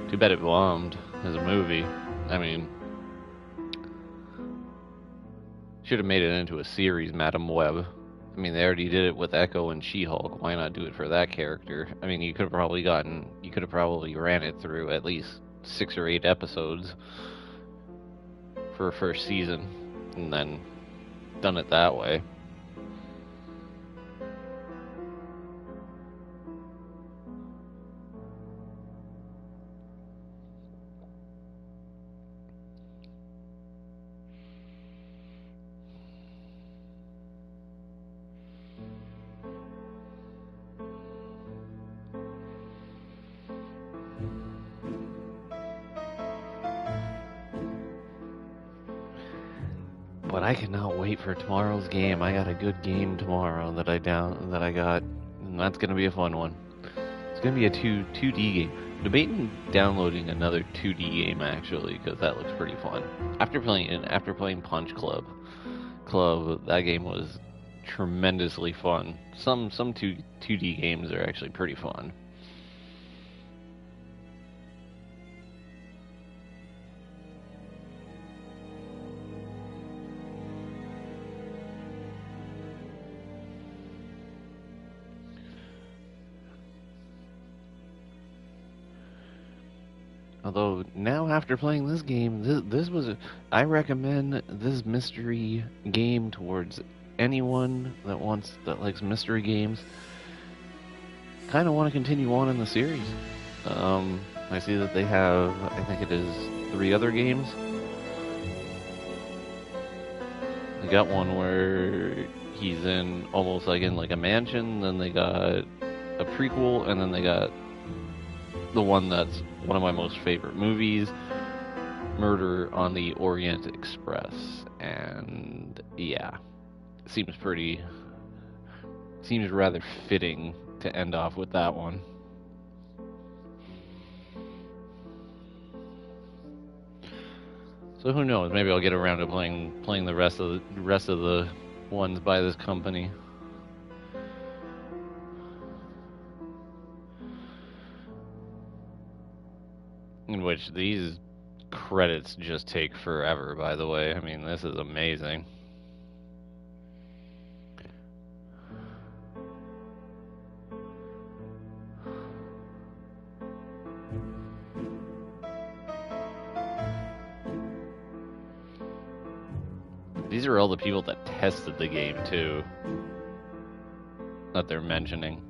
Too bad it bombed as a movie. I mean, should have made it into a series, Madam Web. I mean, they already did it with Echo and She-Hulk. Why not do it for that character? I mean, you could have probably ran it through at least 6 or 8 episodes for a first season, and then done it that way. But I cannot wait for tomorrow's game. I got a good game tomorrow that I got, and that's gonna be a fun one. It's gonna be a 2D game. I'm debating downloading another 2D game actually, because that looks pretty fun. After playing Punch Club, that game was tremendously fun. Some 2D games are actually pretty fun. Although now after playing this game, I recommend this mystery game towards anyone that likes mystery games. Kind of want to continue on in the series. I see that they have, I think it is 3 other games. They got one where he's in almost like in like a mansion. Then they got a prequel, and then they got the one that's one of my most favorite movies, Murder on the Orient Express. And yeah, seems rather fitting to end off with that one. So who knows? Maybe I'll get around to playing the rest of the ones by this company. In which these credits just take forever, by the way. I mean, this is amazing. These are all the people that tested the game, too, that they're mentioning.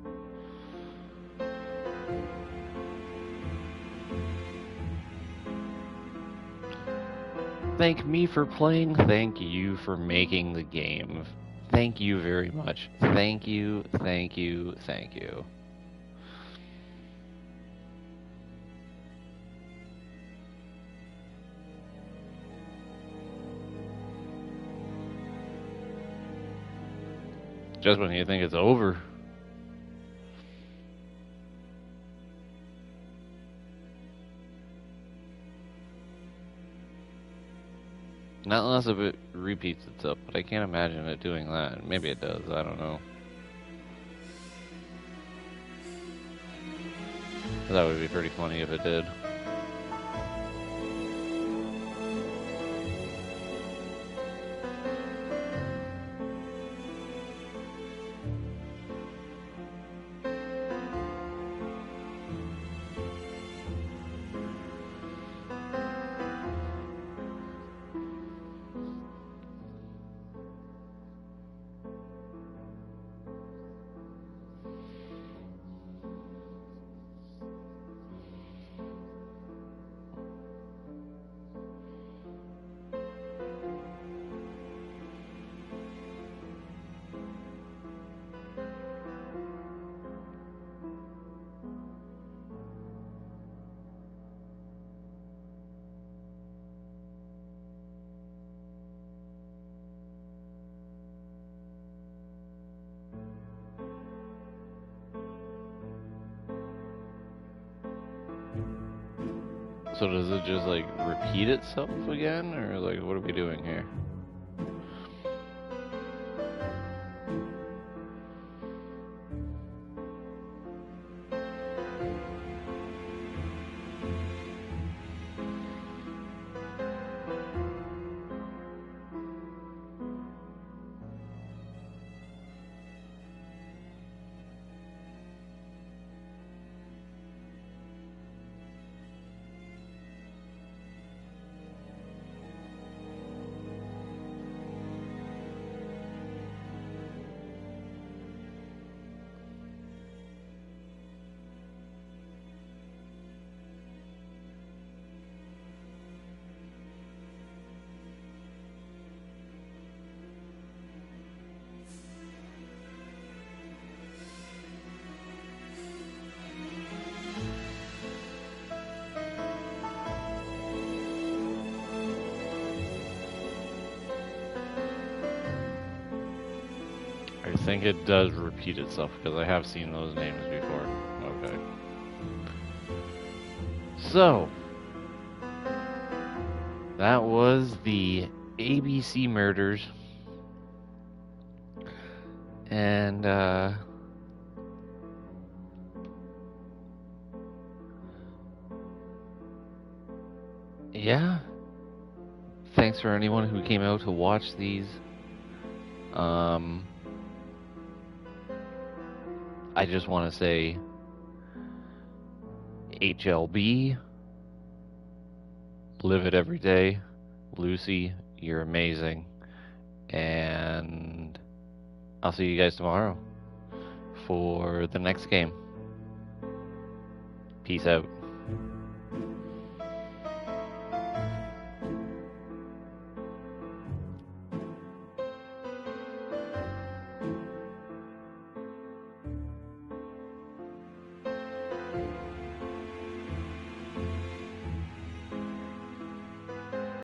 Thank me for playing. Thank you for making the game. Thank you very much. Thank you, thank you, thank you. Just when you think it's over. Not unless if it repeats itself, but I can't imagine it doing that. Maybe it does, I don't know. That would be pretty funny if it did. So does it just like repeat itself again, or like what are we doing here? I think it does repeat itself because I have seen those names before. Okay. So, that was the ABC murders. And, yeah. Thanks for anyone who came out to watch these. I just want to say HLB, live it every day. Lucy, you're amazing. And I'll see you guys tomorrow for the next game. Peace out.